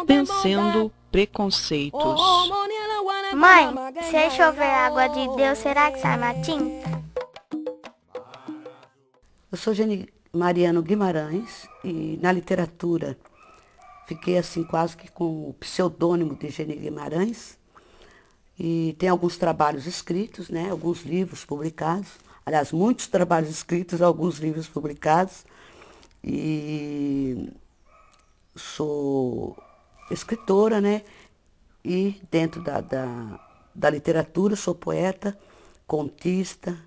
Vencendo preconceitos. Mãe, se chover água de Deus, será que sai uma tinta? Eu sou Geni Mariano Guimarães e na literatura fiquei assim quase que com o pseudônimo de Geni Guimarães. E tem alguns trabalhos escritos, né? Alguns livros publicados. Aliás, muitos trabalhos escritos, alguns livros publicados. E sou escritora, né? E dentro da literatura sou poeta, contista,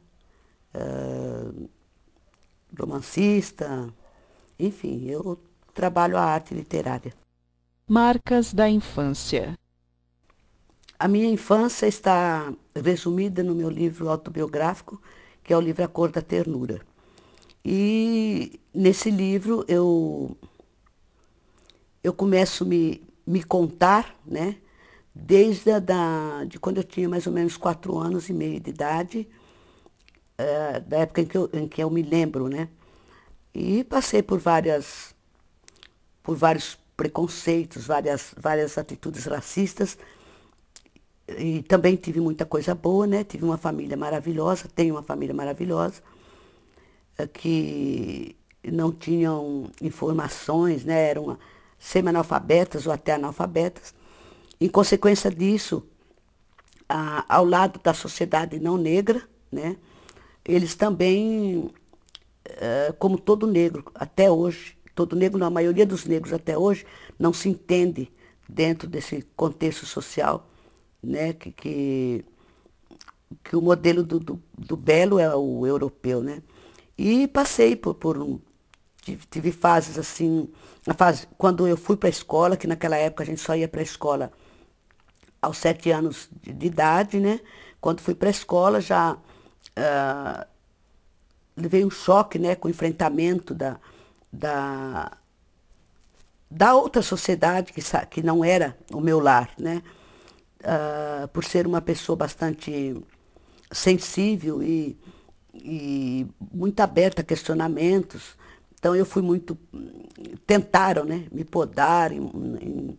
romancista, enfim, eu trabalho a arte literária. Marcas da infância. A minha infância está resumida no meu livro autobiográfico, que é o livro A Cor da Ternura. E nesse livro eu começo a me contar, né, desde de quando eu tinha mais ou menos 4 anos e meio de idade, da época em que eu me lembro, né? E passei por vários preconceitos, várias atitudes racistas. E também tive muita coisa boa, né? Tive uma família maravilhosa, tenho uma família maravilhosa, que não tinham informações, né? Eram semi-analfabetas ou até analfabetas. Em consequência disso, ao lado da sociedade não negra, né? Eles também, como todo negro até hoje, todo negro, não, a maioria dos negros até hoje, não se entende dentro desse contexto social, né, que o modelo do belo é o europeu, né? E passei tive fases assim, quando eu fui para a escola, que naquela época a gente só ia para a escola aos 7 anos de idade, né? Quando fui para a escola já levei um choque, né, com o enfrentamento da outra sociedade que não era o meu lar, né? Por ser uma pessoa bastante sensível e muito aberta a questionamentos. Então eu fui muito. Tentaram, né, me podar em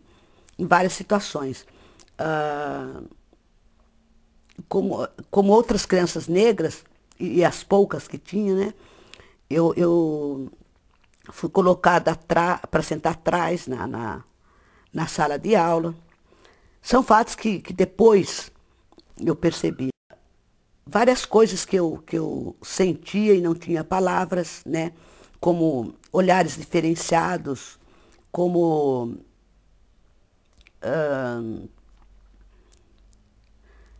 várias situações. Como outras crianças negras, e as poucas que tinha, né, eu fui colocada para sentar atrás na sala de aula. São fatos que depois eu percebi. Várias coisas que eu sentia e não tinha palavras, né? Como olhares diferenciados, como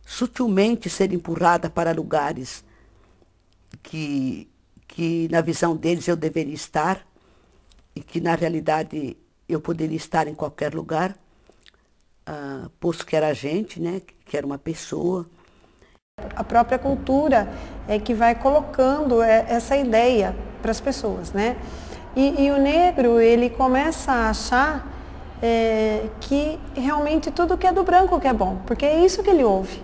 sutilmente ser empurrada para lugares que na visão deles eu deveria estar e que na realidade eu poderia estar em qualquer lugar. Posto que era gente, né, que era uma pessoa. A própria cultura é que vai colocando essa ideia para as pessoas, né? E o negro, ele começa a achar que realmente tudo que é do branco que é bom, porque é isso que ele ouve,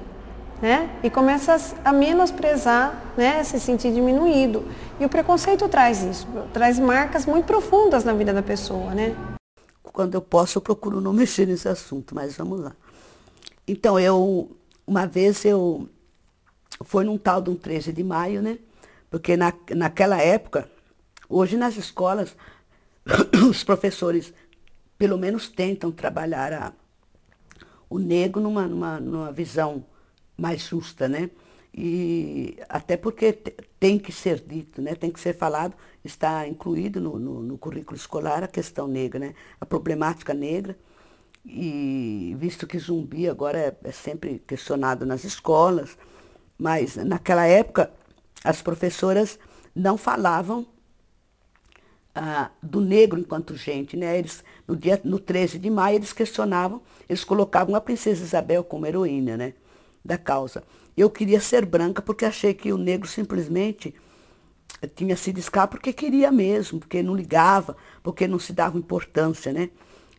né? E começa a menosprezar, né, se sentir diminuído. E o preconceito traz isso, traz marcas muito profundas na vida da pessoa, né? Quando eu posso, eu procuro não mexer nesse assunto, mas vamos lá. Então, uma vez foi num tal de um 13 de maio, né? Porque naquela época, hoje nas escolas, os professores pelo menos tentam trabalhar o negro numa visão mais justa, né? E até porque tem que ser dito, né? Tem que ser falado, está incluído no currículo escolar a questão negra, né? A problemática negra. E visto que Zumbi agora é sempre questionado nas escolas, mas naquela época as professoras não falavam do negro enquanto gente, né? Eles, no 13 de maio eles questionavam, eles colocavam a princesa Isabel como heroína, né, da causa. Eu queria ser branca porque achei que o negro simplesmente tinha sido escravo porque queria mesmo, porque não ligava, porque não se dava importância, né?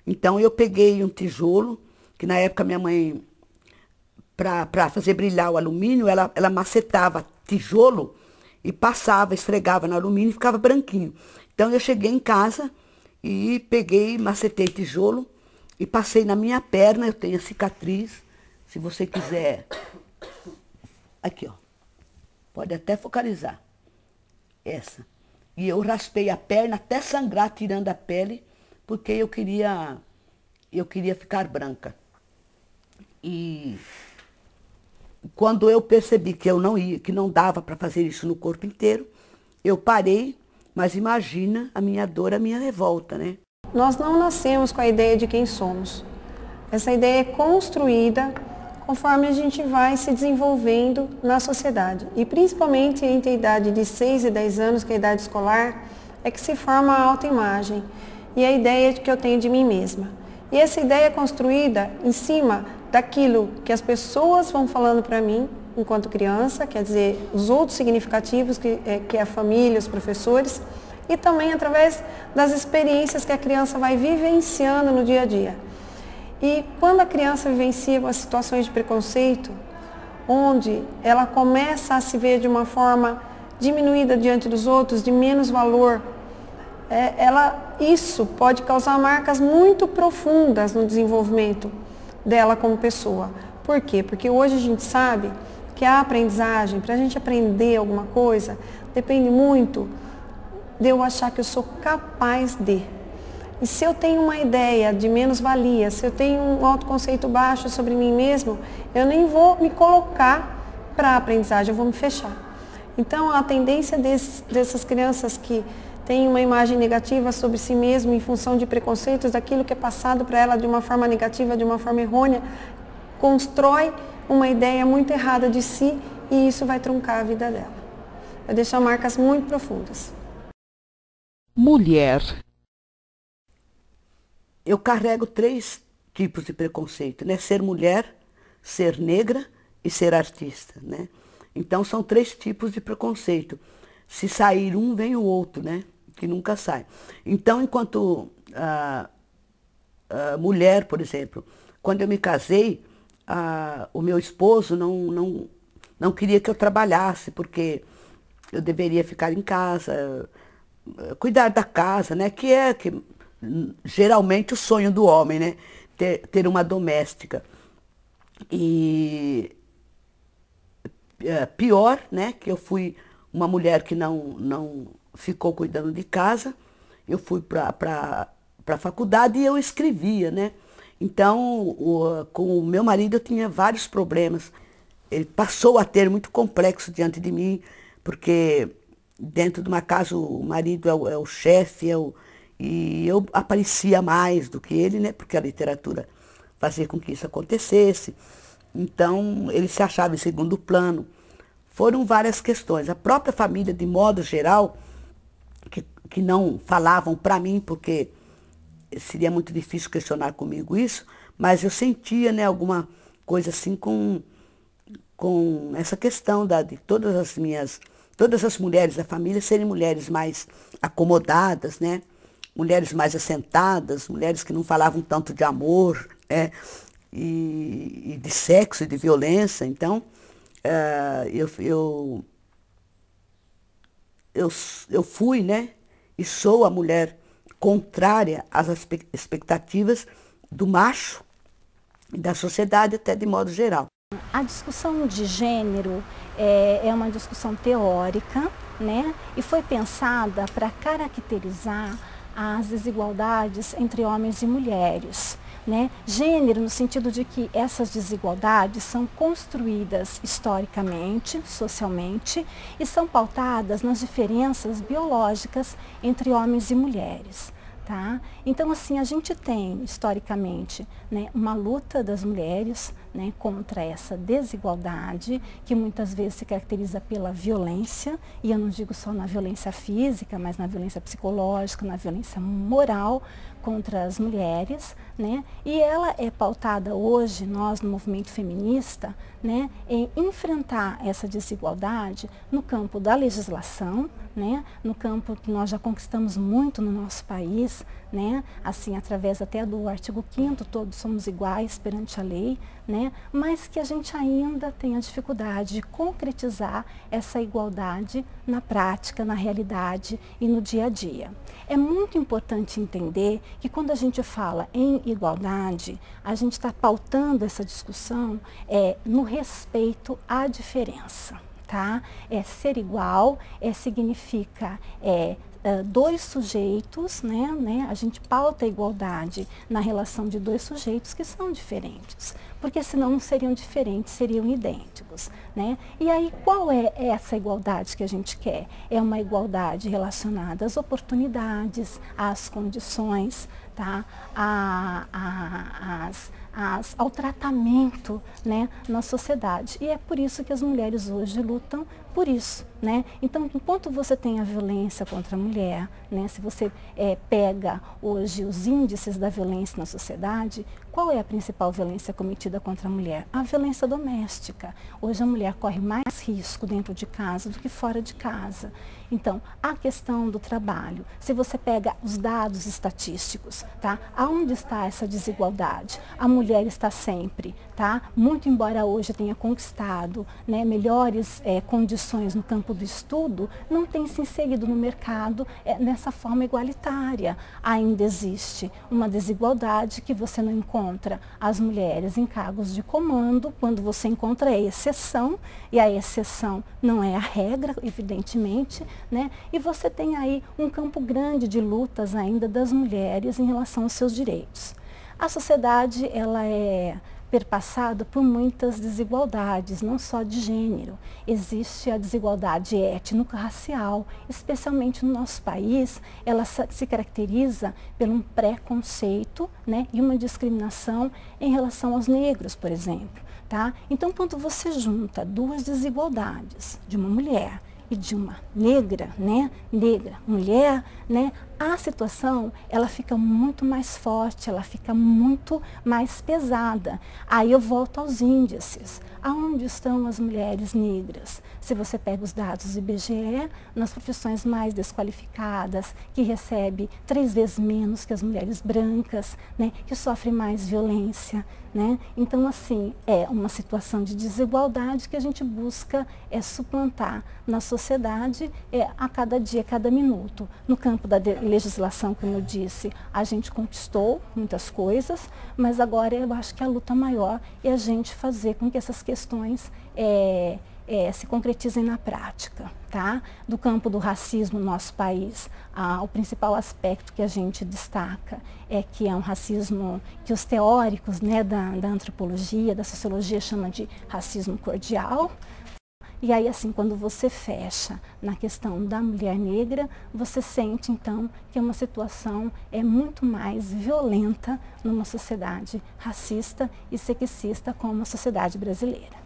Então eu peguei um tijolo, que na época minha mãe, para fazer brilhar o alumínio, ela macetava tijolo e passava, esfregava no alumínio e ficava branquinho. Então eu cheguei em casa e peguei, macetei tijolo e passei na minha perna. Eu tenho a cicatriz, se você quiser. Aqui, ó. Pode até focalizar. Essa. E eu raspei a perna até sangrar, tirando a pele, porque eu queria ficar branca. E quando eu percebi que eu não ia, que não dava para fazer isso no corpo inteiro, eu parei, mas imagina a minha dor, a minha revolta, né? Nós não nascemos com a ideia de quem somos. Essa ideia é construída conforme a gente vai se desenvolvendo na sociedade. E principalmente entre a idade de 6 e 10 anos, que é a idade escolar, é que se forma a autoimagem e a ideia que eu tenho de mim mesma. E essa ideia é construída em cima daquilo que as pessoas vão falando para mim enquanto criança, quer dizer, os outros significativos, que é a família, os professores, e também através das experiências que a criança vai vivenciando no dia a dia. E quando a criança vivencia as situações de preconceito, onde ela começa a se ver de uma forma diminuída diante dos outros, de menos valor, isso pode causar marcas muito profundas no desenvolvimento dela como pessoa. Por quê? Porque hoje a gente sabe que a aprendizagem, para a gente aprender alguma coisa, depende muito de eu achar que eu sou capaz de. E se eu tenho uma ideia de menos-valia, se eu tenho um autoconceito baixo sobre mim mesmo, eu nem vou me colocar para a aprendizagem, eu vou me fechar. Então, a tendência dessas crianças que têm uma imagem negativa sobre si mesmo em função de preconceitos, daquilo que é passado para ela de uma forma negativa, de uma forma errônea, constrói uma ideia muito errada de si e isso vai truncar a vida dela. Vai deixar marcas muito profundas. Mulher. Eu carrego 3 tipos de preconceito, né? Ser mulher, ser negra e ser artista, né? Então são 3 tipos de preconceito. Se sair um, vem o outro, né? Que nunca sai. Então, enquanto mulher, por exemplo, quando eu me casei, o meu esposo não queria que eu trabalhasse, porque eu deveria ficar em casa, cuidar da casa, né? Que geralmente o sonho do homem, né? Ter uma doméstica. E pior, né? Que eu fui uma mulher que não ficou cuidando de casa. Eu fui para a faculdade e eu escrevia, né? Então, com o meu marido eu tinha vários problemas. Ele passou a ter muito complexo diante de mim, porque dentro de uma casa o marido é o chefe, e eu aparecia mais do que ele, né? Porque a literatura fazia com que isso acontecesse. Então, ele se achava em segundo plano. Foram várias questões. A própria família, de modo geral, que não falavam para mim, porque seria muito difícil questionar comigo isso, mas eu sentia, né, alguma coisa assim com essa questão de todas as mulheres da família serem mulheres mais acomodadas, né? Mulheres mais assentadas, mulheres que não falavam tanto de amor, né? E de sexo e de violência. Então, eu fui, né? E sou a mulher contrária às expectativas do macho e da sociedade, até de modo geral. A discussão de gênero é uma discussão teórica, né? E foi pensada para caracterizar as desigualdades entre homens e mulheres, né? Gênero no sentido de que essas desigualdades são construídas historicamente, socialmente, e são pautadas nas diferenças biológicas entre homens e mulheres. Tá? Então, assim, a gente tem, historicamente, né, uma luta das mulheres, né, contra essa desigualdade, que muitas vezes se caracteriza pela violência, e eu não digo só na violência física, mas na violência psicológica, na violência moral contra as mulheres, né? E ela é pautada hoje, nós no movimento feminista, né, em enfrentar essa desigualdade no campo da legislação, né, no campo que nós já conquistamos muito no nosso país, né? Assim, através até do artigo 5º, todos somos iguais perante a lei, né? Mas que a gente ainda tem a dificuldade de concretizar essa igualdade na prática, na realidade e no dia a dia. É muito importante entender que quando a gente fala em igualdade, a gente está pautando essa discussão no respeito à diferença. Tá? Ser igual significa dois sujeitos, né? A gente pauta a igualdade na relação de dois sujeitos que são diferentes, porque senão não seriam diferentes, seriam idênticos, né? E aí qual é essa igualdade que a gente quer? É uma igualdade relacionada às oportunidades, às condições, tá? Ao tratamento, né, na sociedade. E é por isso que as mulheres hoje lutam por isso, né? Então, enquanto você tem a violência contra a mulher, né, se você pega hoje os índices da violência na sociedade, qual é a principal violência cometida contra a mulher? A violência doméstica. Hoje a mulher corre mais risco dentro de casa do que fora de casa. Então, a questão do trabalho, se você pega os dados estatísticos, tá? Aonde está essa desigualdade? A mulher está sempre, tá? Muito embora hoje tenha conquistado, né, melhores condições no campo do estudo, não tem se inserido no mercado nessa forma igualitária. Ainda existe uma desigualdade que você não encontra as mulheres em cargos de comando, quando você encontra a exceção, e a exceção não é a regra, evidentemente, né? E você tem aí um campo grande de lutas ainda das mulheres em relação aos seus direitos. A sociedade, ela é perpassada por muitas desigualdades, não só de gênero. Existe a desigualdade étnico-racial, especialmente no nosso país, ela se caracteriza por um preconceito, né, e uma discriminação em relação aos negros, por exemplo. Tá? Então, quando você junta duas desigualdades de uma mulher e de uma negra, né, mulher, né, a situação, ela fica muito mais forte, ela fica muito mais pesada. Aí eu volto aos índices. Aonde estão as mulheres negras? Se você pega os dados do IBGE, nas profissões mais desqualificadas, que recebe 3 vezes menos que as mulheres brancas, né, que sofrem mais violência, né? Então, assim, é uma situação de desigualdade que a gente busca suplantar na sociedade a cada dia, a cada minuto. No campo da legislação, como eu disse, a gente conquistou muitas coisas, mas agora eu acho que a luta maior é a gente fazer com que essas questões se concretizem na prática. Tá? Do campo do racismo no nosso país, o principal aspecto que a gente destaca é que é um racismo que os teóricos, né, da antropologia, da sociologia chamam de racismo cordial. E aí, assim, quando você fecha na questão da mulher negra, você sente, então, que é uma situação muito mais violenta numa sociedade racista e sexista como a sociedade brasileira.